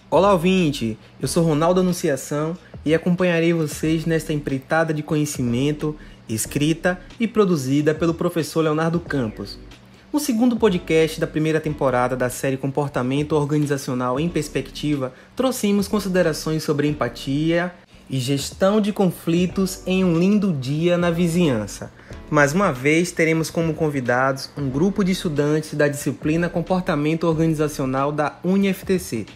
Olá, ouvinte! Eu sou Ronaldo Anunciação e acompanharei vocês nesta empreitada de conhecimento, escrita e produzida pelo professor Leonardo Campos. No segundo podcast da primeira temporada da série Comportamento Organizacional em Perspectiva, trouxemos considerações sobre empatia e gestão de conflitos em um lindo dia na vizinhança. Mais uma vez, teremos como convidados um grupo de estudantes da disciplina Comportamento Organizacional da UniFTC.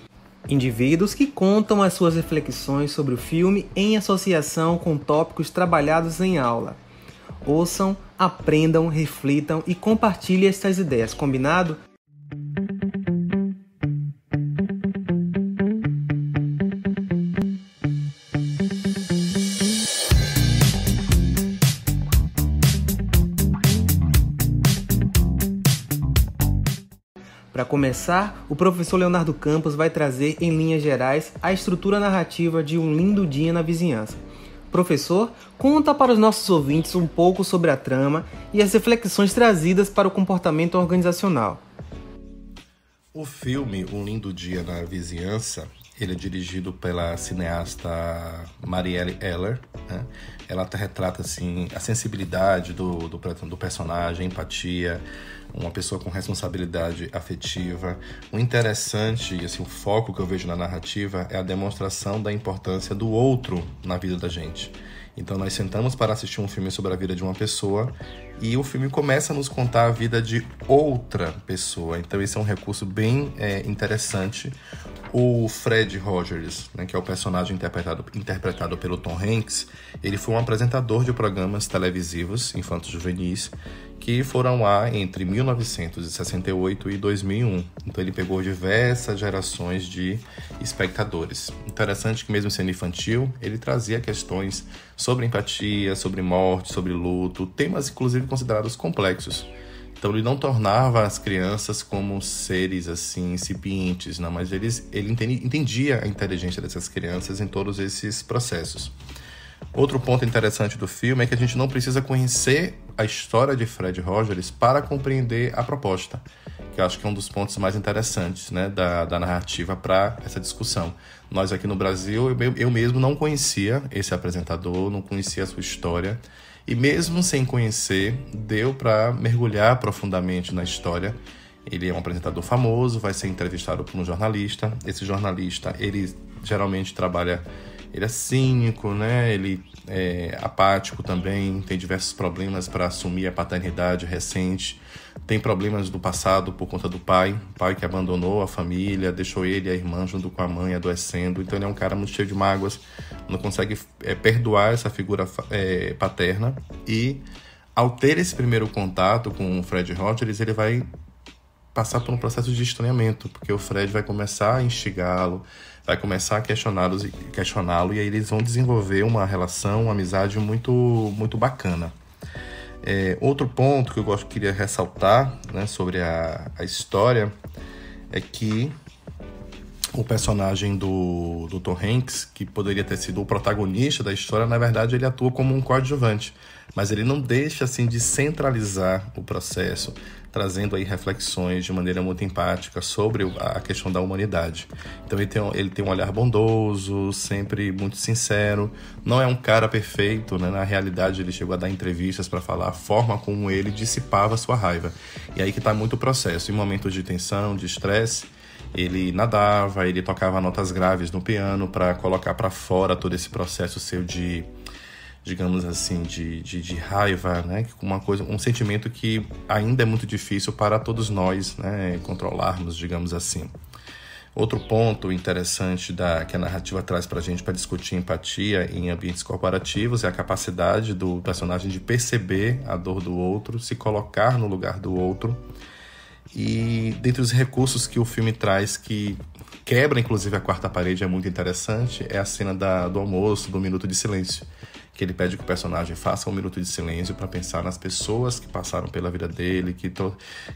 Indivíduos que contam as suas reflexões sobre o filme em associação com tópicos trabalhados em aula. Ouçam, aprendam, reflitam e compartilhem estas ideias, combinado? Para começar, o professor Leonardo Campos vai trazer, em linhas gerais, a estrutura narrativa de Um Lindo Dia na Vizinhança. Professor, conta para os nossos ouvintes um pouco sobre a trama e as reflexões trazidas para o comportamento organizacional. O filme Um Lindo Dia na Vizinhança, ele é dirigido pela cineasta Marielle Heller, né? Ela retrata assim, a sensibilidade do personagem, a empatia, uma pessoa com responsabilidade afetiva. O interessante, assim, o foco que eu vejo na narrativa é a demonstração da importância do outro na vida da gente. Então nós sentamos para assistir um filme sobre a vida de uma pessoa e o filme começa a nos contar a vida de outra pessoa. Então esse é um recurso bem interessante. O Fred Rogers, né, que é o personagem interpretado pelo Tom Hanks, ele foi um apresentador de programas televisivos infanto-juvenis que foram lá entre 1968 e 2001. Então ele pegou diversas gerações de espectadores. Interessante que mesmo sendo infantil, ele trazia questões sobre empatia, sobre morte, sobre luto, temas inclusive considerados complexos. Então ele não tornava as crianças como seres assim incipientes, não, mas ele entendia a inteligência dessas crianças em todos esses processos. Outro ponto interessante do filme é que a gente não precisa conhecer a história de Fred Rogers para compreender a proposta, que eu acho que é um dos pontos mais interessantes, né, da narrativa para essa discussão. Nós aqui no Brasil, eu mesmo não conhecia esse apresentador, não conhecia a sua história, e mesmo sem conhecer, deu para mergulhar profundamente na história. Ele é um apresentador famoso, vai ser entrevistado por um jornalista. Esse jornalista, ele geralmente trabalha... Ele é cínico, né? Ele é apático também, tem diversos problemas para assumir a paternidade recente. Tem problemas do passado por conta do pai que abandonou a família, deixou ele e a irmã junto com a mãe adoecendo. Então ele é um cara muito cheio de mágoas, não consegue perdoar essa figura paterna. E ao ter esse primeiro contato com o Fred Rogers, ele vai passar por um processo de estranhamento, porque o Fred vai começar a instigá-lo, vai começar a questioná-lo, e aí eles vão desenvolver uma relação, uma amizade muito, muito bacana. Outro ponto que eu queria ressaltar, né, sobre a história é que o personagem do Tom Hanks, que poderia ter sido o protagonista da história, na verdade ele atua como um coadjuvante, mas ele não deixa assim de centralizar o processo, trazendo aí reflexões de maneira muito empática sobre a questão da humanidade. Então ele tem um olhar bondoso, sempre muito sincero, não é um cara perfeito, né? Na realidade ele chegou a dar entrevistas para falar a forma como ele dissipava a sua raiva. E aí que está muito o processo. Em momentos de tensão, de estresse, ele nadava, ele tocava notas graves no piano para colocar para fora todo esse processo seu de, digamos assim, de raiva, né? Um sentimento que ainda é muito difícil para todos nós, né, controlarmos, digamos assim. Outro ponto interessante que a narrativa traz para a gente para discutir empatia em ambientes corporativos é a capacidade do personagem de perceber a dor do outro, se colocar no lugar do outro. E dentre os recursos que o filme traz, que quebra inclusive a quarta parede, é muito interessante, é a cena do almoço, do minuto de silêncio, que ele pede que o personagem faça um minuto de silêncio para pensar nas pessoas que passaram pela vida dele,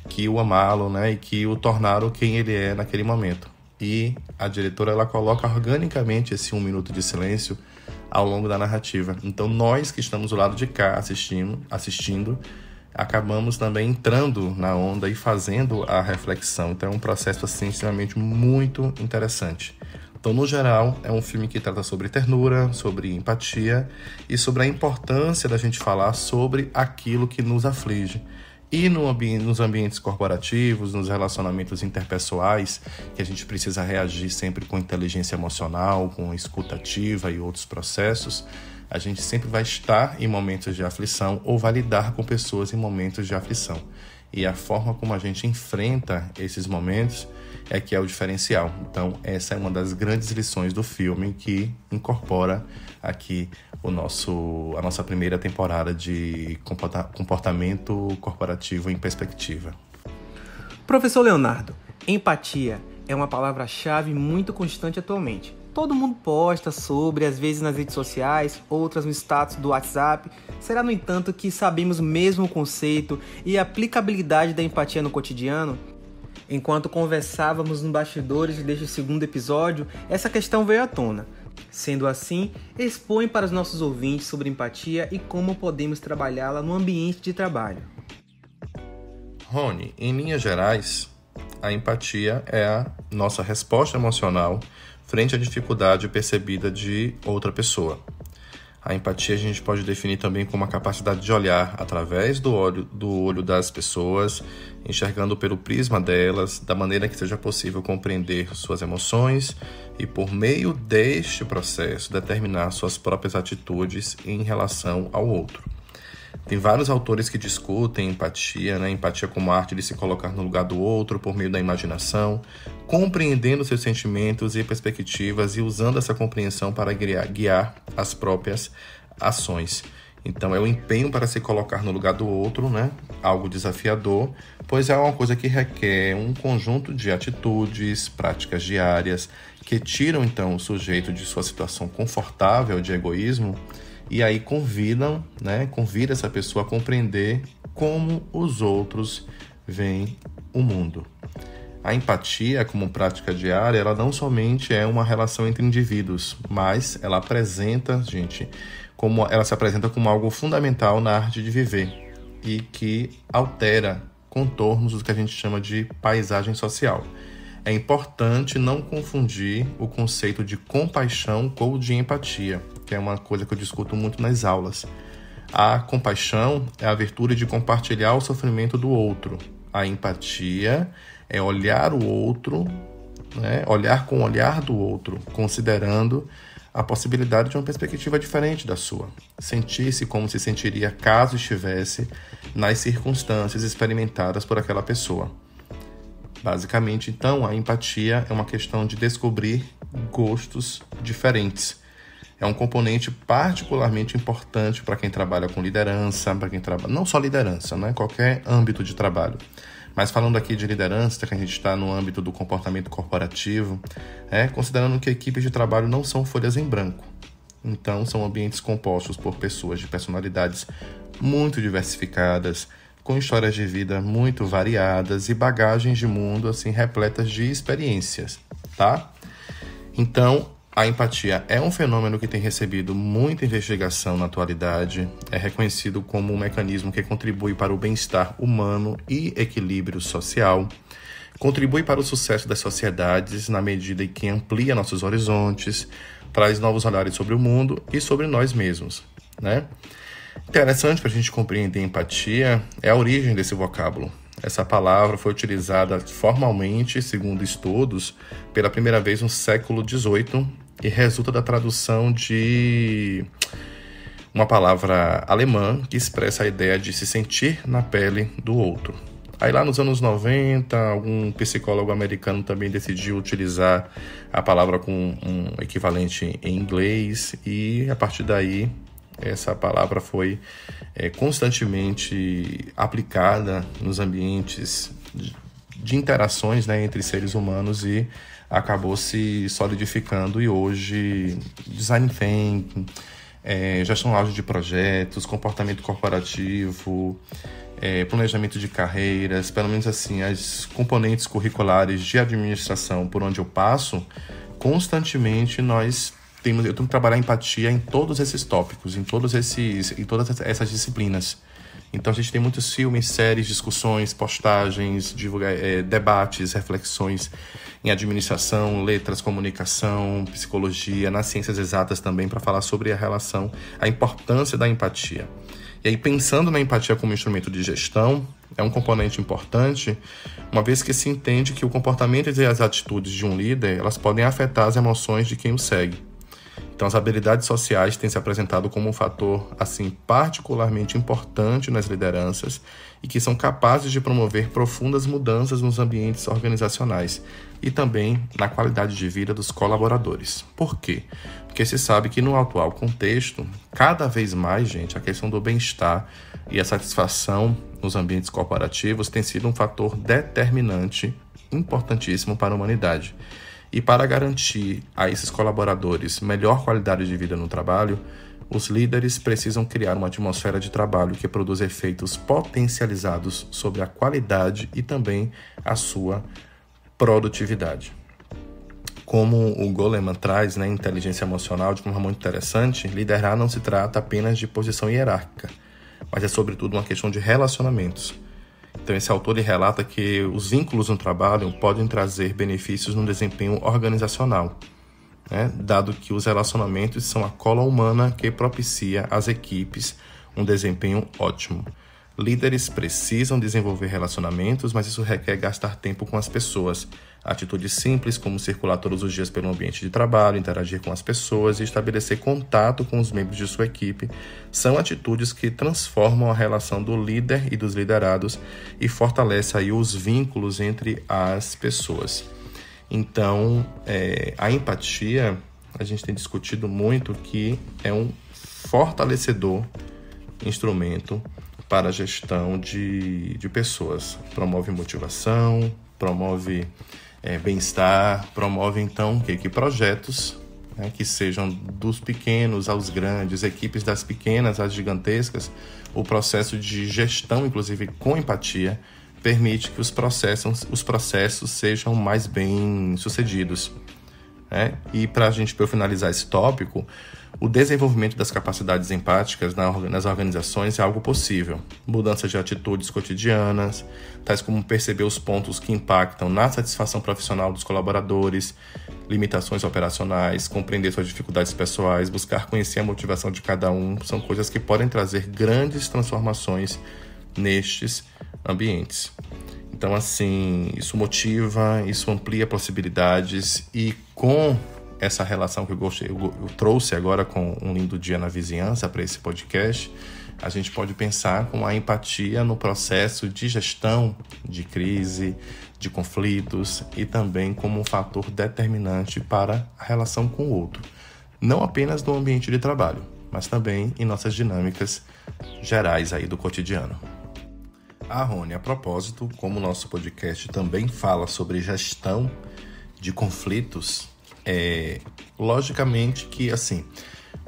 que o amaram, né, e que o tornaram quem ele é naquele momento. E a diretora, ela coloca organicamente esse um minuto de silêncio ao longo da narrativa. Então nós que estamos do lado de cá assistindo acabamos também entrando na onda e fazendo a reflexão. Então é um processo assim, extremamente muito interessante. Então, no geral, é um filme que trata sobre ternura, sobre empatia e sobre a importância da gente falar sobre aquilo que nos aflige. E nos ambientes corporativos, nos relacionamentos interpessoais, que a gente precisa reagir sempre com inteligência emocional, com escuta ativa e outros processos, a gente sempre vai estar em momentos de aflição ou vai lidar com pessoas em momentos de aflição. E a forma como a gente enfrenta esses momentos é que é o diferencial. Então, essa é uma das grandes lições do filme que incorpora aqui a nossa primeira temporada de comportamento corporativo em perspectiva. Professor Leonardo, empatia é uma palavra-chave muito constante atualmente. Todo mundo posta sobre, às vezes nas redes sociais, outras no status do WhatsApp. Será, no entanto, que sabemos mesmo o conceito e a aplicabilidade da empatia no cotidiano? Enquanto conversávamos nos bastidores deste segundo episódio, essa questão veio à tona. Sendo assim, expõe para os nossos ouvintes sobre empatia e como podemos trabalhá-la no ambiente de trabalho. Rony, em linhas gerais, a empatia é a nossa resposta emocional frente à dificuldade percebida de outra pessoa. A empatia a gente pode definir também como a capacidade de olhar através do olho das pessoas, enxergando pelo prisma delas, da maneira que seja possível compreender suas emoções e, por meio deste processo, determinar suas próprias atitudes em relação ao outro. Tem vários autores que discutem empatia, empatia como a arte de se colocar no lugar do outro por meio da imaginação, compreendendo seus sentimentos e perspectivas e usando essa compreensão para guiar as próprias ações. Então é o empenho para se colocar no lugar do outro, algo desafiador, pois é uma coisa que requer um conjunto de atitudes, práticas diárias, que tiram então o sujeito de sua situação confortável de egoísmo e aí convida essa pessoa a compreender como os outros veem o mundo. A empatia, como prática diária, ela não somente é uma relação entre indivíduos, mas ela se apresenta como algo fundamental na arte de viver e que altera contornos do que a gente chama de paisagem social. É importante não confundir o conceito de compaixão com o de empatia, que é uma coisa que eu discuto muito nas aulas. A compaixão é a virtude de compartilhar o sofrimento do outro. A empatia é olhar o outro, olhar com o olhar do outro, considerando a possibilidade de uma perspectiva diferente da sua. Sentir-se como se sentiria caso estivesse nas circunstâncias experimentadas por aquela pessoa. Basicamente, então, a empatia é uma questão de descobrir gostos diferentes. É um componente particularmente importante para quem trabalha com liderança, não só liderança, qualquer âmbito de trabalho. Mas falando aqui de liderança, que a gente está no âmbito do comportamento corporativo, considerando que equipes de trabalho não são folhas em branco. Então, são ambientes compostos por pessoas de personalidades muito diversificadas, com histórias de vida muito variadas e bagagens de mundo assim repletas de experiências, tá? Então, a empatia é um fenômeno que tem recebido muita investigação na atualidade, é reconhecido como um mecanismo que contribui para o bem-estar humano e equilíbrio social, contribui para o sucesso das sociedades na medida em que amplia nossos horizontes, traz novos olhares sobre o mundo e sobre nós mesmos, Interessante para a gente compreender empatia é a origem desse vocábulo. Essa palavra foi utilizada formalmente, segundo estudos, pela primeira vez no século XVIII e resulta da tradução de uma palavra alemã que expressa a ideia de se sentir na pele do outro. Aí lá nos anos 90, algum psicólogo americano também decidiu utilizar a palavra com um equivalente em inglês e a partir daí essa palavra foi constantemente aplicada nos ambientes de interações entre seres humanos e acabou se solidificando. E hoje, design thinking, gestão ágil de projetos, comportamento corporativo, planejamento de carreiras, pelo menos assim, as componentes curriculares de administração por onde eu passo, constantemente eu tenho que trabalhar empatia em todos esses tópicos, em todas essas disciplinas. Então a gente tem muitos filmes, séries, discussões, postagens, debates, reflexões em administração, letras, comunicação, psicologia, nas ciências exatas também, para falar sobre a importância da empatia. E aí, pensando na empatia como instrumento de gestão, é um componente importante, uma vez que se entende que o comportamento e as atitudes de um líder, elas podem afetar as emoções de quem o segue. Então, as habilidades sociais têm se apresentado como um fator, assim, particularmente importante nas lideranças e que são capazes de promover profundas mudanças nos ambientes organizacionais e também na qualidade de vida dos colaboradores. Por quê? Porque se sabe que no atual contexto, cada vez mais, gente, a questão do bem-estar e a satisfação nos ambientes corporativos tem sido um fator determinante, importantíssimo para a humanidade. E para garantir a esses colaboradores melhor qualidade de vida no trabalho, os líderes precisam criar uma atmosfera de trabalho que produz efeitos potencializados sobre a qualidade e também a sua produtividade. Como o Goleman traz, inteligência emocional de uma forma muito interessante, liderar não se trata apenas de posição hierárquica, mas é sobretudo uma questão de relacionamentos. Então, esse autor relata que os vínculos no trabalho podem trazer benefícios no desempenho organizacional, dado que os relacionamentos são a cola humana que propicia às equipes um desempenho ótimo. Líderes precisam desenvolver relacionamentos, mas isso requer gastar tempo com as pessoas. Atitudes simples, como circular todos os dias pelo ambiente de trabalho, interagir com as pessoas e estabelecer contato com os membros de sua equipe, são atitudes que transformam a relação do líder e dos liderados e fortalecem aí os vínculos entre as pessoas. Então, a empatia, a gente tem discutido muito que é um fortalecedor instrumento para a gestão de pessoas. Promove motivação, promove bem-estar, promove então que projetos que sejam dos pequenos aos grandes, equipes das pequenas às gigantescas. O processo de gestão, inclusive com empatia, permite que os processos sejam mais bem sucedidos. E para eu finalizar esse tópico, o desenvolvimento das capacidades empáticas nas organizações é algo possível. Mudanças de atitudes cotidianas, tais como perceber os pontos que impactam na satisfação profissional dos colaboradores, limitações operacionais, compreender suas dificuldades pessoais, buscar conhecer a motivação de cada um, são coisas que podem trazer grandes transformações nestes ambientes. Então, assim, isso motiva, isso amplia possibilidades e com essa relação que eu trouxe agora com Um Lindo Dia na Vizinhança para esse podcast, a gente pode pensar com a empatia no processo de gestão de crise, de conflitos e também como um fator determinante para a relação com o outro. Não apenas no ambiente de trabalho, mas também em nossas dinâmicas gerais aí do cotidiano. Rony, a propósito, como o nosso podcast também fala sobre gestão de conflitos, logicamente que, assim,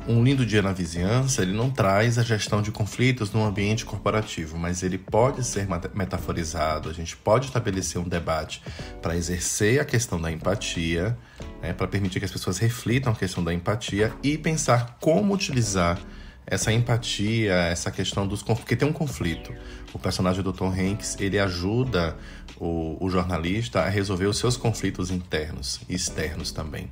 Um Lindo Dia na Vizinhança, ele não traz a gestão de conflitos no ambiente corporativo, mas ele pode ser metaforizado, a gente pode estabelecer um debate para exercer a questão da empatia, para permitir que as pessoas reflitam a questão da empatia e pensar como utilizar essa empatia, essa questão porque tem um conflito. O personagem do Tom Hanks, ele ajuda o jornalista a resolver os seus conflitos internos e externos também.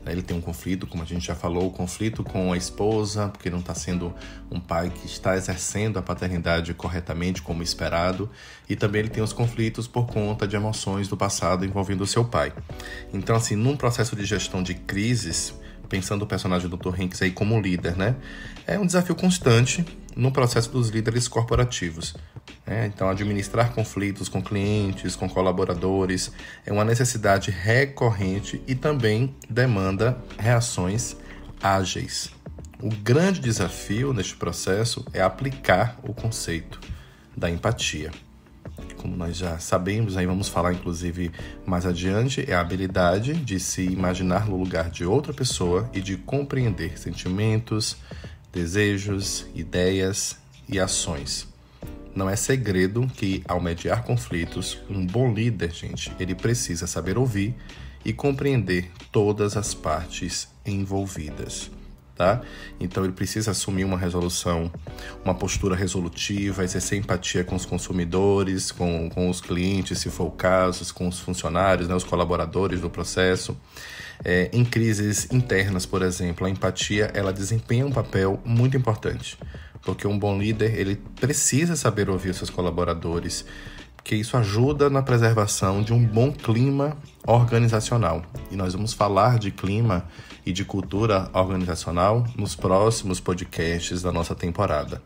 Ele tem um conflito, como a gente já falou, o conflito com a esposa, porque não está sendo um pai que está exercendo a paternidade corretamente como esperado, e também ele tem os conflitos por conta de emoções do passado envolvendo o seu pai. Então, assim, num processo de gestão de crises, pensando o personagem do Dr. Hanks aí como líder, é um desafio constante no processo dos líderes corporativos. Então, administrar conflitos com clientes, com colaboradores, é uma necessidade recorrente e também demanda reações ágeis. O grande desafio neste processo é aplicar o conceito da empatia. Como nós já sabemos, aí vamos falar inclusive mais adiante, é a habilidade de se imaginar no lugar de outra pessoa e de compreender sentimentos, desejos, ideias e ações. Não é segredo que, ao mediar conflitos, um bom líder, gente, ele precisa saber ouvir e compreender todas as partes envolvidas. tá? Então ele precisa assumir uma resolução, uma postura resolutiva, exercer empatia com os consumidores, com os clientes, se for o caso, com os funcionários, né, os colaboradores do processo. Em crises internas, por exemplo, a empatia ela desempenha um papel muito importante, porque um bom líder ele precisa saber ouvir os seus colaboradores, porque isso ajuda na preservação de um bom clima organizacional. E nós vamos falar de clima e de cultura organizacional nos próximos podcasts da nossa temporada.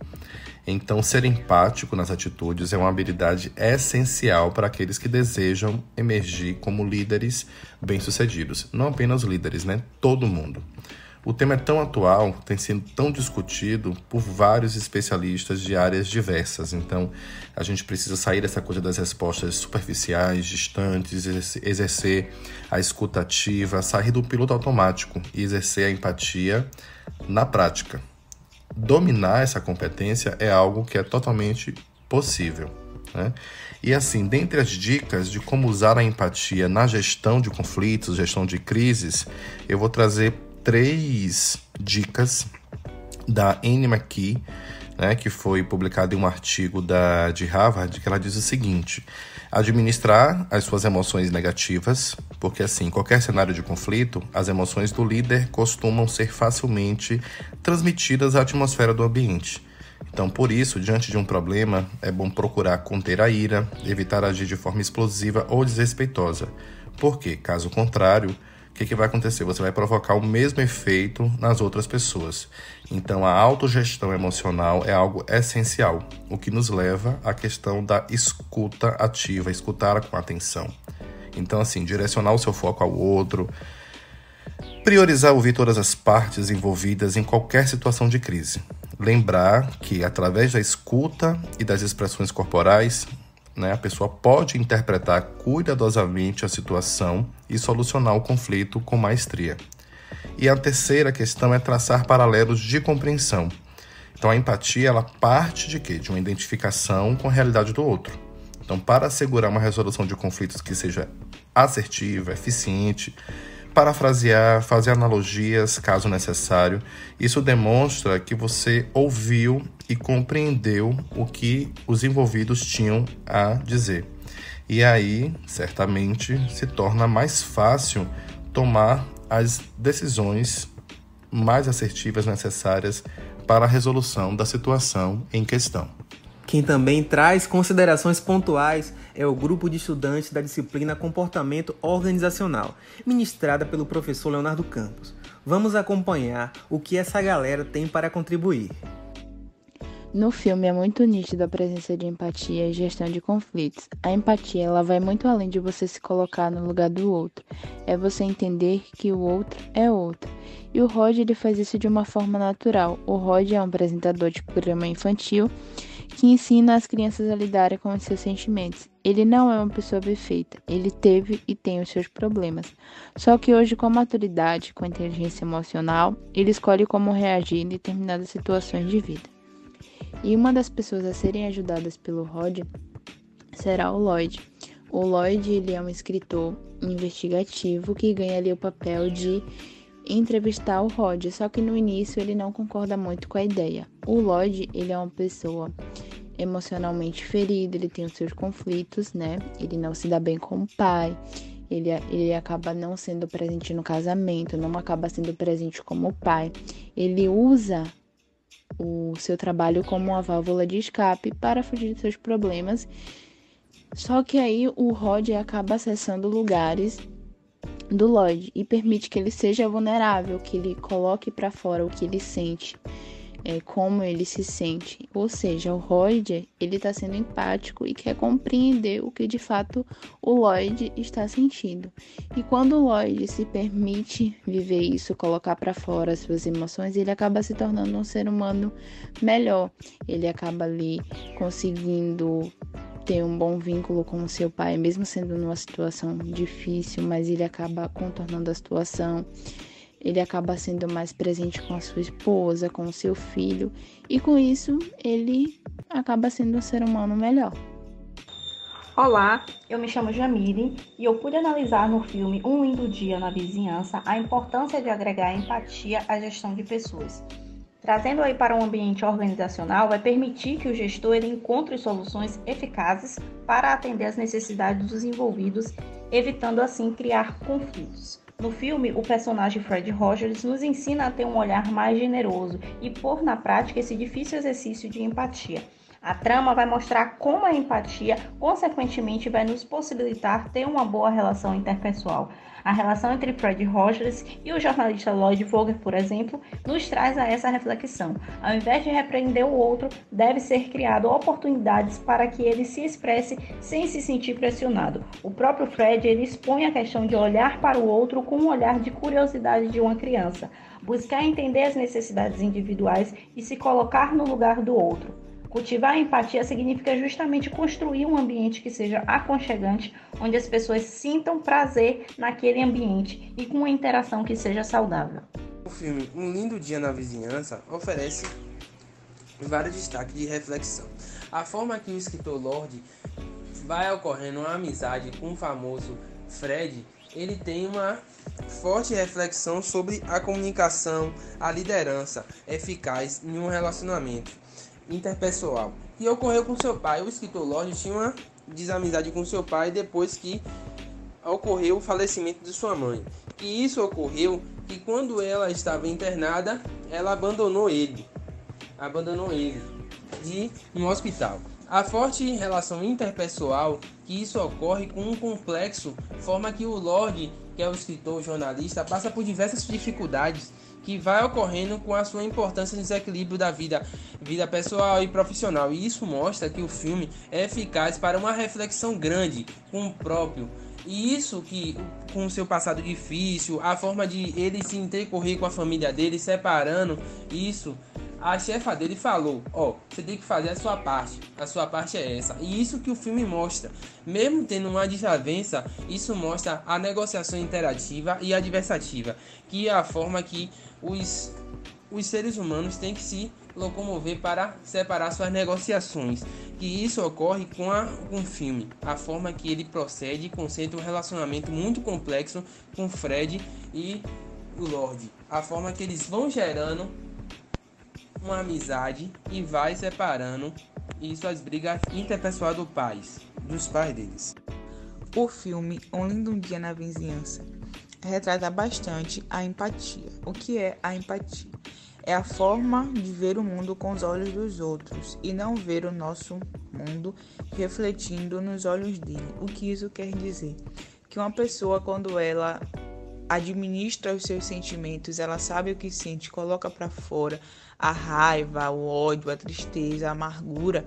Então, ser empático nas atitudes é uma habilidade essencial para aqueles que desejam emergir como líderes bem-sucedidos. Não apenas líderes, né? Todo mundo. O tema é tão atual, tem sido tão discutido por vários especialistas de áreas diversas. Então, a gente precisa sair dessa coisa das respostas superficiais, distantes, exercer a escuta ativa, sair do piloto automático e exercer a empatia na prática. Dominar essa competência é algo que é totalmente possível, né? E assim, dentre as dicas de como usar a empatia na gestão de conflitos, gestão de crises, eu vou trazer 3 dicas da Anne McKee, né, que foi publicado em um artigo de Harvard, que ela diz o seguinte: administrar as suas emoções negativas, porque assim, em qualquer cenário de conflito, as emoções do líder costumam ser facilmente transmitidas à atmosfera do ambiente. Então, por isso, diante de um problema, é bom procurar conter a ira, evitar agir de forma explosiva ou desrespeitosa, porque, caso contrário, o que vai acontecer? Você vai provocar o mesmo efeito nas outras pessoas. Então, a autogestão emocional é algo essencial, o que nos leva à questão da escuta ativa, escutar com atenção. Então, assim, direcionar o seu foco ao outro, priorizar ouvir todas as partes envolvidas em qualquer situação de crise. Lembrar que, através da escuta e das expressões corporais, a pessoa pode interpretar cuidadosamente a situação e solucionar o conflito com maestria. E a terceira questão é traçar paralelos de compreensão. Então, a empatia ela parte de quê? De uma identificação com a realidade do outro. Então, para assegurar uma resolução de conflitos que seja assertiva, eficiente, parafrasear, fazer analogias, caso necessário, isso demonstra que você ouviu e compreendeu o que os envolvidos tinham a dizer. E aí, certamente, se torna mais fácil tomar as decisões mais assertivas necessárias para a resolução da situação em questão. Quem também traz considerações pontuais é o grupo de estudantes da disciplina Comportamento Organizacional, ministrada pelo professor Leonardo Campos. Vamos acompanhar o que essa galera tem para contribuir. No filme é muito nítida a presença de empatia e gestão de conflitos. A empatia ela vai muito além de você se colocar no lugar do outro. É você entender que o outro é outro. E o Rod ele faz isso de uma forma natural. O Rod é um apresentador de programa infantil que ensina as crianças a lidarem com os seus sentimentos. Ele não é uma pessoa perfeita, ele teve e tem os seus problemas. Só que hoje, com a maturidade, com a inteligência emocional, ele escolhe como reagir em determinadas situações de vida. E uma das pessoas a serem ajudadas pelo Rod será o Lloyd. O Lloyd ele é um escritor investigativo que ganha ali o papel de entrevistar o Rod, só que no início ele não concorda muito com a ideia. O Lloyd, ele é uma pessoa emocionalmente ferida, ele tem os seus conflitos, né? Ele não se dá bem com o pai, ele acaba não sendo presente no casamento, não acaba sendo presente como pai. Ele usa o seu trabalho como uma válvula de escape para fugir dos seus problemas. Só que aí o Rod acaba acessando lugares do Lloyd e permite que ele seja vulnerável, que ele coloque para fora o que ele sente, como ele se sente. Ou seja, o Rod ele está sendo empático e quer compreender o que de fato o Lloyd está sentindo. E quando o Lloyd se permite viver isso, colocar para fora as suas emoções, ele acaba se tornando um ser humano melhor. Ele acaba ali conseguindo ter um bom vínculo com o seu pai, mesmo sendo numa situação difícil, mas ele acaba contornando a situação. Ele acaba sendo mais presente com a sua esposa, com o seu filho, e com isso ele acaba sendo um ser humano melhor. Olá, eu me chamo Jamile e eu pude analisar no filme Um Lindo Dia na Vizinhança a importância de agregar empatia à gestão de pessoas. Trazendo aí para um ambiente organizacional, vai permitir que o gestor ele encontre soluções eficazes para atender às necessidades dos envolvidos, evitando assim criar conflitos. No filme, o personagem Fred Rogers nos ensina a ter um olhar mais generoso e pôr na prática esse difícil exercício de empatia. A trama vai mostrar como a empatia, consequentemente, vai nos possibilitar ter uma boa relação interpessoal. A relação entre Fred Rogers e o jornalista Lloyd Vogel, por exemplo, nos traz a essa reflexão. Ao invés de repreender o outro, deve ser criado oportunidades para que ele se expresse sem se sentir pressionado. O próprio Fred ele expõe a questão de olhar para o outro com um olhar de curiosidade de uma criança, buscar entender as necessidades individuais e se colocar no lugar do outro. Cultivar a empatia significa justamente construir um ambiente que seja aconchegante, onde as pessoas sintam prazer naquele ambiente e com uma interação que seja saudável. O filme Um Lindo Dia na Vizinhança oferece vários destaques de reflexão. A forma que o escritor Lorde vai ocorrendo uma amizade com o famoso Fred, ele tem uma forte reflexão sobre a comunicação, a liderança eficaz em um relacionamento interpessoal. E ocorreu com seu pai. O escritor Lorde tinha uma desamizade com seu pai depois que ocorreu o falecimento de sua mãe. E isso ocorreu que quando ela estava internada, ela abandonou ele no hospital. A forte relação interpessoal que isso ocorre com um complexo forma que o Lorde, que é o escritor jornalista, passa por diversas dificuldades que vai ocorrendo com a sua importância no desequilíbrio da vida pessoal e profissional. E isso mostra que o filme é eficaz para uma reflexão grande com o próprio. E isso que, com o seu passado difícil, a forma de ele se intercorrer com a família dele, separando isso, a chefa dele falou, você tem que fazer a sua parte é essa. E isso que o filme mostra, mesmo tendo uma desavença, isso mostra a negociação interativa e adversativa, que é a forma que os seres humanos têm que se locomover para separar suas negociações. Que isso ocorre com o filme, a forma que ele procede e concentra um relacionamento muito complexo com Fred e o Lorde, a forma que eles vão gerando uma amizade e vai separando isso, as brigas interpessoal dos pais deles. O filme Um Lindo Dia na Vizinhança retrata bastante a empatia. O que é a empatia? É a forma de ver o mundo com os olhos dos outros e não ver o nosso mundo refletindo nos olhos dele. O que isso quer dizer? Que uma pessoa, quando ela administra os seus sentimentos, ela sabe o que sente, coloca para fora a raiva, o ódio, a tristeza, a amargura,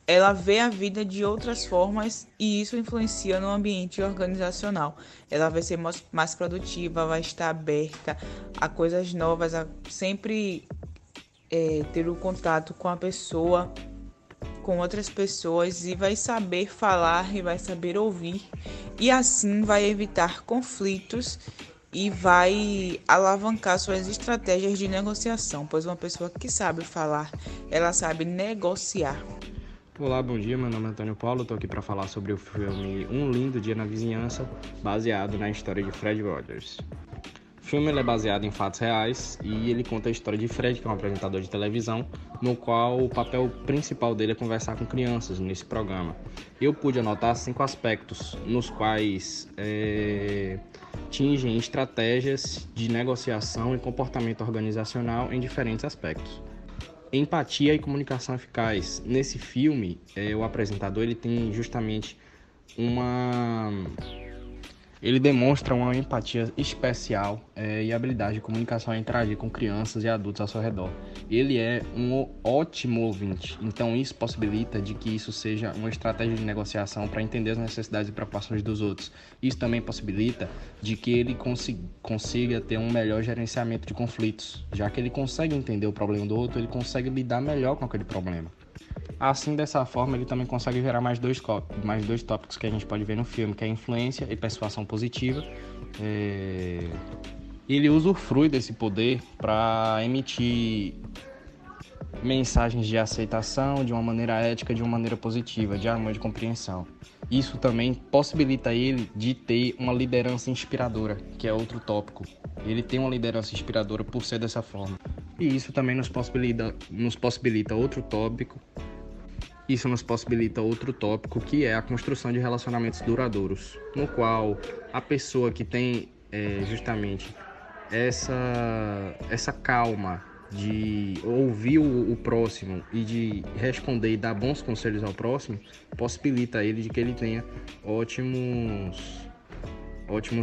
ela vê a vida de outras formas e isso influencia no ambiente organizacional. Ela vai ser mais produtiva, vai estar aberta a coisas novas, a sempre ter o contato com a pessoa, com outras pessoas, e vai saber falar e vai saber ouvir, e assim vai evitar conflitos e vai alavancar suas estratégias de negociação, pois uma pessoa que sabe falar, ela sabe negociar. Olá, bom dia, meu nome é Antônio Paulo, estou aqui para falar sobre o filme Um Lindo Dia na Vizinhança, baseado na história de Fred Rogers. O filme é baseado em fatos reais e ele conta a história de Fred, que é um apresentador de televisão, no qual o papel principal dele é conversar com crianças nesse programa. Eu pude anotar 5 aspectos nos quais tingem estratégias de negociação e comportamento organizacional em diferentes aspectos. Empatia e comunicação eficaz. Nesse filme, o apresentador ele tem justamente ele demonstra uma empatia especial e habilidade de comunicação a interagir com crianças e adultos ao seu redor. Ele é um ótimo ouvinte, então isso possibilita de que isso seja uma estratégia de negociação para entender as necessidades e preocupações dos outros. Isso também possibilita de que ele consiga ter um melhor gerenciamento de conflitos, já que ele consegue entender o problema do outro, ele consegue lidar melhor com aquele problema. Assim, dessa forma, ele também consegue gerar mais dois tópicos que a gente pode ver no filme, que é influência e persuasão positiva. Ele usufrui desse poder para emitir mensagens de aceitação, de uma maneira ética, de uma maneira positiva, de amor e de compreensão. Isso também possibilita ele de ter uma liderança inspiradora, que é outro tópico. Ele tem uma liderança inspiradora por ser dessa forma. E isso também nos possibilita outro tópico. Isso nos possibilita outro tópico, que é a construção de relacionamentos duradouros, no qual a pessoa que tem justamente essa calma de ouvir o próximo e de responder e dar bons conselhos ao próximo, possibilita ele de que ele tenha ótimos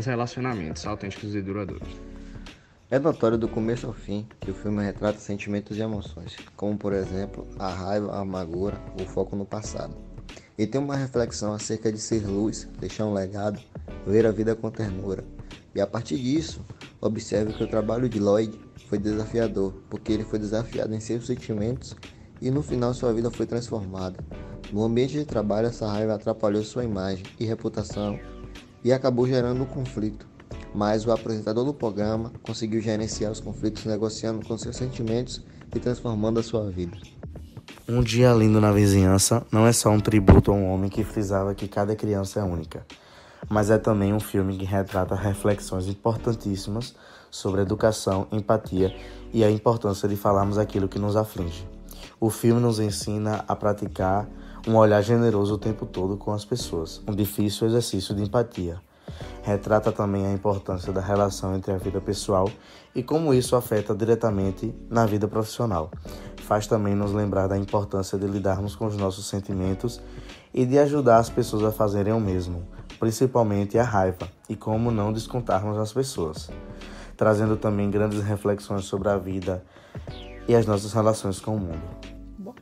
relacionamentos autênticos e duradouros. É notório do começo ao fim que o filme retrata sentimentos e emoções, como por exemplo a raiva, a amargura, o foco no passado. E tem uma reflexão acerca de ser luz, deixar um legado, ver a vida com ternura. E a partir disso, observe que o trabalho de Lloyd foi desafiador, porque ele foi desafiado em seus sentimentos e no final sua vida foi transformada. No ambiente de trabalho, essa raiva atrapalhou sua imagem e reputação e acabou gerando um conflito. Mas o apresentador do programa conseguiu gerenciar os conflitos negociando com seus sentimentos e transformando a sua vida. Um Dia Lindo na Vizinhança não é só um tributo a um homem que frisava que cada criança é única, mas é também um filme que retrata reflexões importantíssimas sobre educação, empatia e a importância de falarmos aquilo que nos aflige. O filme nos ensina a praticar um olhar generoso o tempo todo com as pessoas, um difícil exercício de empatia. Retrata também a importância da relação entre a vida pessoal e como isso afeta diretamente na vida profissional. Faz também nos lembrar da importância de lidarmos com os nossos sentimentos e de ajudar as pessoas a fazerem o mesmo, principalmente a raiva, e como não descontarmos nas pessoas, trazendo também grandes reflexões sobre a vida e as nossas relações com o mundo. Bom,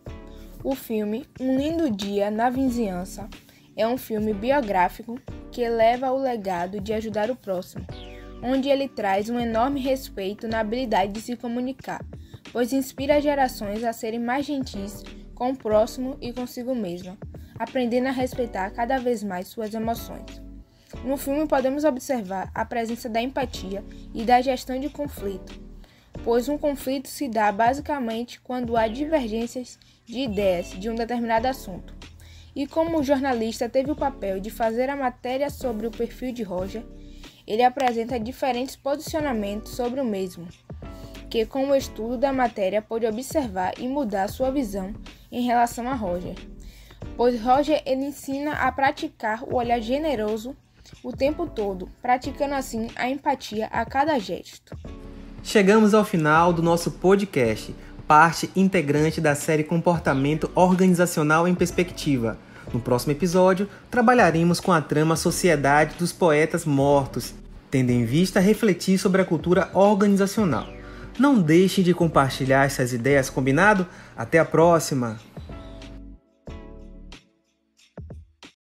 o filme Um Lindo Dia na Vizinhança é um filme biográfico que eleva o legado de ajudar o próximo, onde ele traz um enorme respeito na habilidade de se comunicar, pois inspira gerações a serem mais gentis com o próximo e consigo mesma, aprendendo a respeitar cada vez mais suas emoções. No filme podemos observar a presença da empatia e da gestão de conflito, pois um conflito se dá basicamente quando há divergências de ideias de um determinado assunto. E como o jornalista teve o papel de fazer a matéria sobre o perfil de Roger, ele apresenta diferentes posicionamentos sobre o mesmo, que com o estudo da matéria pôde observar e mudar sua visão em relação a Roger. Pois Roger ele ensina a praticar o olhar generoso o tempo todo, praticando assim a empatia a cada gesto. Chegamos ao final do nosso podcast, parte integrante da série Comportamento Organizacional em Perspectiva. No próximo episódio, trabalharemos com a trama Sociedade dos Poetas Mortos, tendo em vista refletir sobre a cultura organizacional. Não deixe de compartilhar essas ideias, combinado? Até a próxima!